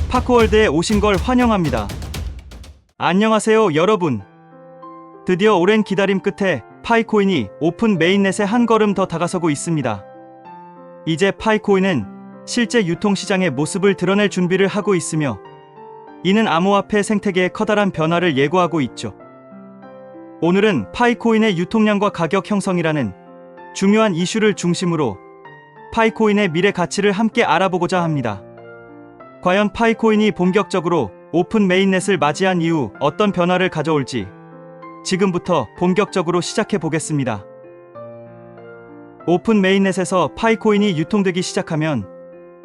파코월드에 오신 걸 환영합니다. 안녕하세요 여러분. 드디어 오랜 기다림 끝에 파이코인이 오픈 메인넷에 한 걸음 더 다가서고 있습니다. 이제 파이코인은 실제 유통시장의 모습을 드러낼 준비를 하고 있으며 이는 암호화폐 생태계의 커다란 변화를 예고하고 있죠. 오늘은 파이코인의 유통량과 가격 형성이라는 중요한 이슈를 중심으로 파이코인의 미래 가치를 함께 알아보고자 합니다. 과연 파이코인이 본격적으로 오픈 메인넷을 맞이한 이후 어떤 변화를 가져올지 지금부터 본격적으로 시작해 보겠습니다. 오픈 메인넷에서 파이코인이 유통되기 시작하면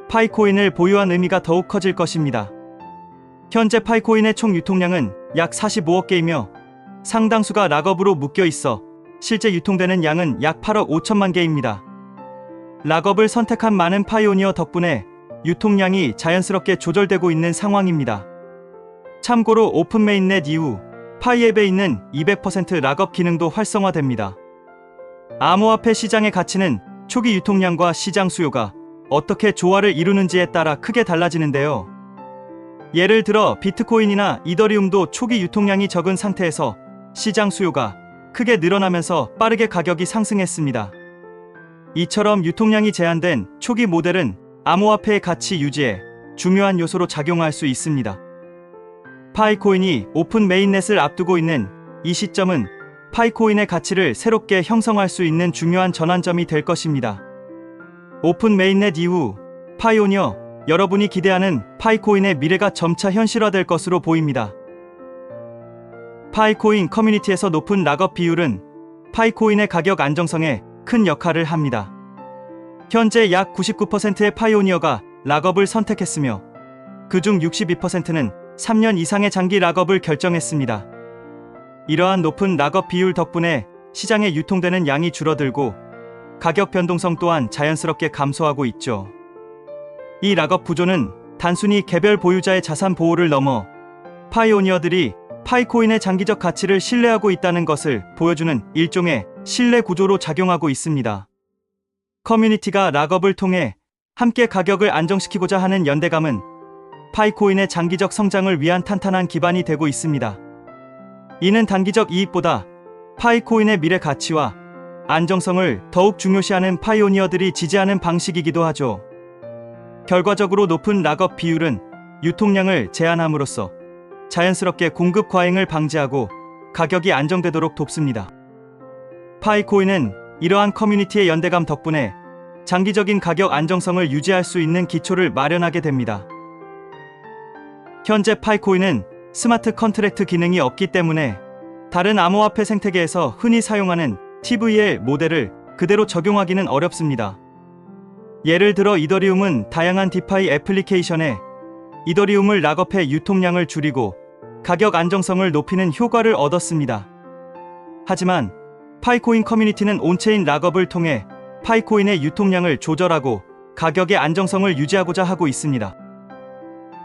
파이코인을 보유한 의미가 더욱 커질 것입니다. 현재 파이코인의 총 유통량은 약 45억 개이며 상당수가 락업으로 묶여 있어 실제 유통되는 양은 약 8억 5천만 개입니다. 락업을 선택한 많은 파이오니어 덕분에 유통량이 자연스럽게 조절되고 있는 상황입니다. 참고로 오픈 메인넷 이후 파이앱에 있는 200% 락업 기능도 활성화됩니다. 암호화폐 시장의 가치는 초기 유통량과 시장 수요가 어떻게 조화를 이루는지에 따라 크게 달라지는데요. 예를 들어 비트코인이나 이더리움도 초기 유통량이 적은 상태에서 시장 수요가 크게 늘어나면서 빠르게 가격이 상승했습니다. 이처럼 유통량이 제한된 초기 모델은 암호화폐의 가치 유지에 중요한 요소로 작용할 수 있습니다. 파이코인이 오픈 메인넷을 앞두고 있는 이 시점은 파이코인의 가치를 새롭게 형성할 수 있는 중요한 전환점이 될 것입니다. 오픈 메인넷 이후 파이오니어 여러분이 기대하는 파이코인의 미래가 점차 현실화될 것으로 보입니다. 파이코인 커뮤니티에서 높은 락업 비율은 파이코인의 가격 안정성에 큰 역할을 합니다. 현재 약 99%의 파이오니어가 락업을 선택했으며 그중 62%는 3년 이상의 장기 락업을 결정했습니다. 이러한 높은 락업 비율 덕분에 시장에 유통되는 양이 줄어들고 가격 변동성 또한 자연스럽게 감소하고 있죠. 이 락업 구조는 단순히 개별 보유자의 자산 보호를 넘어 파이오니어들이 파이코인의 장기적 가치를 신뢰하고 있다는 것을 보여주는 일종의 신뢰 구조로 작용하고 있습니다. 커뮤니티가 락업을 통해 함께 가격을 안정시키고자 하는 연대감은 파이코인의 장기적 성장을 위한 탄탄한 기반이 되고 있습니다. 이는 단기적 이익보다 파이코인의 미래 가치와 안정성을 더욱 중요시하는 파이오니어들이 지지하는 방식이기도 하죠. 결과적으로 높은 락업 비율은 유통량을 제한함으로써 자연스럽게 공급 과잉을 방지하고 가격이 안정되도록 돕습니다. 파이코인은 이러한 커뮤니티의 연대감 덕분에 장기적인 가격 안정성을 유지할 수 있는 기초를 마련하게 됩니다. 현재 파이코인은 스마트 컨트랙트 기능이 없기 때문에 다른 암호화폐 생태계에서 흔히 사용하는 TVL 모델을 그대로 적용하기는 어렵습니다. 예를 들어 이더리움은 다양한 디파이 애플리케이션에 이더리움을 락업해 유통량을 줄이고 가격 안정성을 높이는 효과를 얻었습니다. 하지만 파이코인 커뮤니티는 온체인 락업을 통해 파이코인의 유통량을 조절하고 가격의 안정성을 유지하고자 하고 있습니다.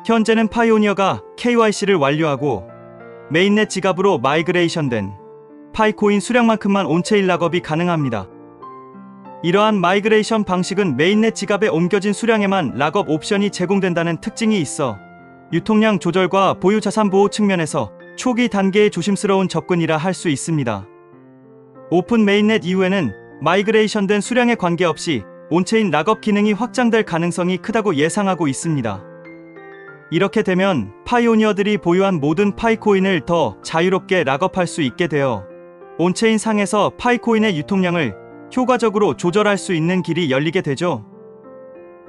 현재는 파이오니어가 KYC를 완료하고 메인넷 지갑으로 마이그레이션된 파이코인 수량만큼만 온체인 락업이 가능합니다. 이러한 마이그레이션 방식은 메인넷 지갑에 옮겨진 수량에만 락업 옵션이 제공된다는 특징이 있어 유통량 조절과 보유 자산 보호 측면에서 초기 단계의 조심스러운 접근이라 할 수 있습니다. 오픈 메인넷 이후에는 마이그레이션된 수량에 관계없이 온체인 락업 기능이 확장될 가능성이 크다고 예상하고 있습니다. 이렇게 되면 파이오니어들이 보유한 모든 파이코인을 더 자유롭게 락업할 수 있게 되어 온체인 상에서 파이코인의 유통량을 효과적으로 조절할 수 있는 길이 열리게 되죠.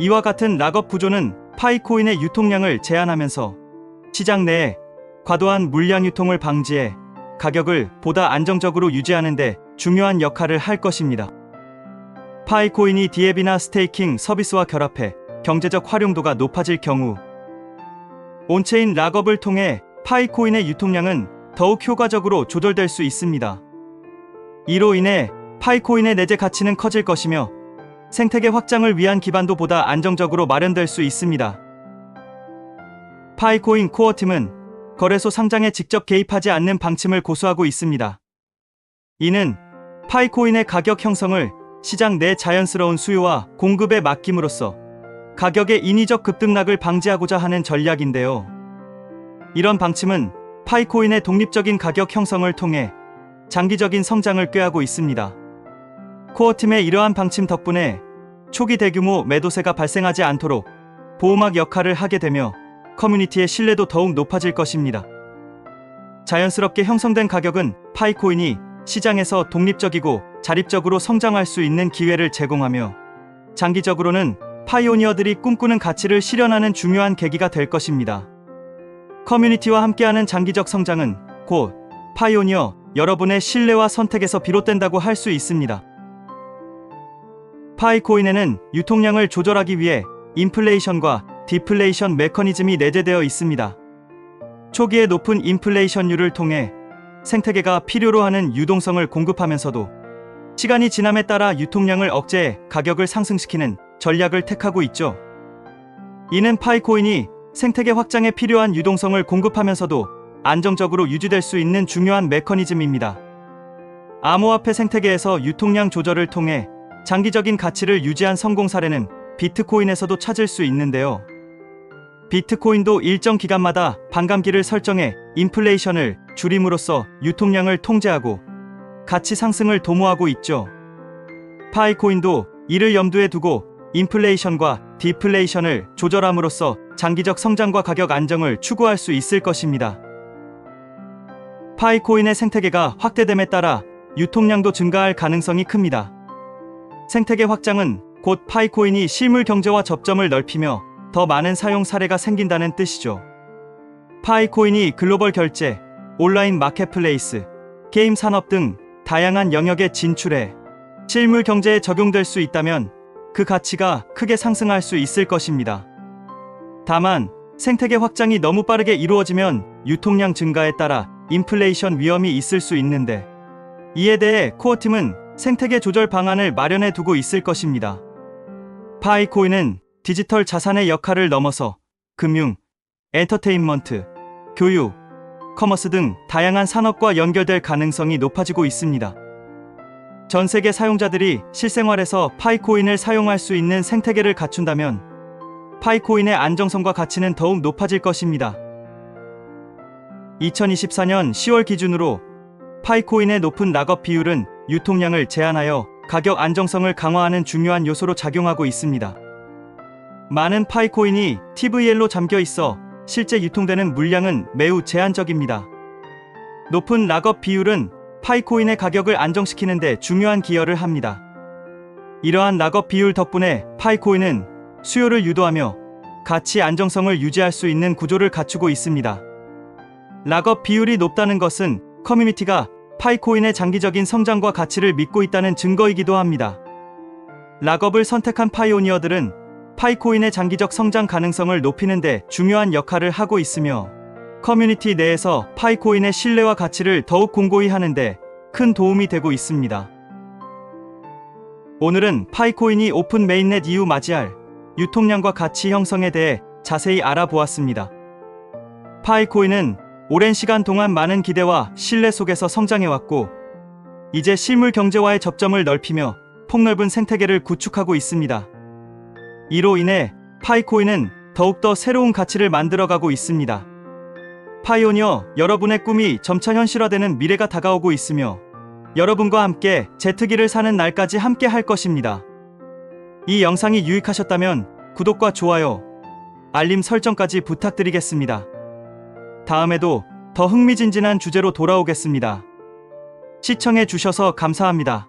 이와 같은 락업 구조는 파이코인의 유통량을 제한하면서 시장 내에 과도한 물량 유통을 방지해 가격을 보다 안정적으로 유지하는 데 중요한 역할을 할 것입니다. 파이코인이 디앱이나 스테이킹 서비스와 결합해 경제적 활용도가 높아질 경우 온체인 락업을 통해 파이코인의 유통량은 더욱 효과적으로 조절될 수 있습니다. 이로 인해 파이코인의 내재 가치는 커질 것이며 생태계 확장을 위한 기반도 보다 안정적으로 마련될 수 있습니다. 파이코인 코어팀은 거래소 상장에 직접 개입하지 않는 방침을 고수하고 있습니다. 이는 파이코인의 가격 형성을 시장 내 자연스러운 수요와 공급에 맡김으로써 가격의 인위적 급등락을 방지하고자 하는 전략인데요. 이런 방침은 파이코인의 독립적인 가격 형성을 통해 장기적인 성장을 꾀하고 있습니다. 코어팀의 이러한 방침 덕분에 초기 대규모 매도세가 발생하지 않도록 보호막 역할을 하게 되며 커뮤니티의 신뢰도 더욱 높아질 것입니다. 자연스럽게 형성된 가격은 파이코인이 시장에서 독립적이고 자립적으로 성장할 수 있는 기회를 제공하며 장기적으로는 파이오니어들이 꿈꾸는 가치를 실현하는 중요한 계기가 될 것입니다. 커뮤니티와 함께하는 장기적 성장은 곧 파이오니어 여러분의 신뢰와 선택에서 비롯된다고 할 수 있습니다. 파이코인에는 유통량을 조절하기 위해 인플레이션과 디플레이션 메커니즘이 내재되어 있습니다. 초기에 높은 인플레이션율을 통해 생태계가 필요로 하는 유동성을 공급하면서도 시간이 지남에 따라 유통량을 억제해 가격을 상승시키는 전략을 택하고 있죠. 이는 파이코인이 생태계 확장에 필요한 유동성을 공급하면서도 안정적으로 유지될 수 있는 중요한 메커니즘입니다. 암호화폐 생태계에서 유통량 조절을 통해 장기적인 가치를 유지한 성공 사례는 비트코인에서도 찾을 수 있는데요. 비트코인도 일정 기간마다 반감기를 설정해 인플레이션을 줄임으로써 유통량을 통제하고 가치 상승을 도모하고 있죠. 파이코인도 이를 염두에 두고 인플레이션과 디플레이션을 조절함으로써 장기적 성장과 가격 안정을 추구할 수 있을 것입니다. 파이코인의 생태계가 확대됨에 따라 유통량도 증가할 가능성이 큽니다. 생태계 확장은 곧 파이코인이 실물 경제와 접점을 넓히며 더 많은 사용 사례가 생긴다는 뜻이죠. 파이코인이 글로벌 결제, 온라인 마켓플레이스, 게임 산업 등 다양한 영역에 진출해 실물 경제에 적용될 수 있다면 그 가치가 크게 상승할 수 있을 것입니다. 다만 생태계 확장이 너무 빠르게 이루어지면 유통량 증가에 따라 인플레이션 위험이 있을 수 있는데 이에 대해 코어팀은 생태계 조절 방안을 마련해 두고 있을 것입니다. 파이코인은 디지털 자산의 역할을 넘어서 금융, 엔터테인먼트, 교육, 커머스 등 다양한 산업과 연결될 가능성이 높아지고 있습니다. 전 세계 사용자들이 실생활에서 파이코인을 사용할 수 있는 생태계를 갖춘다면 파이코인의 안정성과 가치는 더욱 높아질 것입니다. 2024년 10월 기준으로 파이코인의 높은 락업 비율은 유통량을 제한하여 가격 안정성을 강화하는 중요한 요소로 작용하고 있습니다. 많은 파이코인이 TVL로 잠겨 있어 실제 유통되는 물량은 매우 제한적입니다. 높은 락업 비율은 파이코인의 가격을 안정시키는 데 중요한 기여를 합니다. 이러한 락업 비율 덕분에 파이코인은 수요를 유도하며 가치 안정성을 유지할 수 있는 구조를 갖추고 있습니다. 락업 비율이 높다는 것은 커뮤니티가 파이코인의 장기적인 성장과 가치를 믿고 있다는 증거이기도 합니다. 락업을 선택한 파이오니어들은 파이코인의 장기적 성장 가능성을 높이는 데 중요한 역할을 하고 있으며 커뮤니티 내에서 파이코인의 신뢰와 가치를 더욱 공고히 하는 데 큰 도움이 되고 있습니다. 오늘은 파이코인이 오픈 메인넷 이후 맞이할 유통량과 가치 형성에 대해 자세히 알아보았습니다. 파이코인은 오랜 시간 동안 많은 기대와 신뢰 속에서 성장해왔고 이제 실물 경제와의 접점을 넓히며 폭넓은 생태계를 구축하고 있습니다. 이로 인해 파이코인은 더욱더 새로운 가치를 만들어가고 있습니다. 파이오니어 여러분의 꿈이 점차 현실화되는 미래가 다가오고 있으며 여러분과 함께 제트기를 사는 날까지 함께 할 것입니다. 이 영상이 유익하셨다면 구독과 좋아요, 알림 설정까지 부탁드리겠습니다. 다음에도 더 흥미진진한 주제로 돌아오겠습니다. 시청해 주셔서 감사합니다.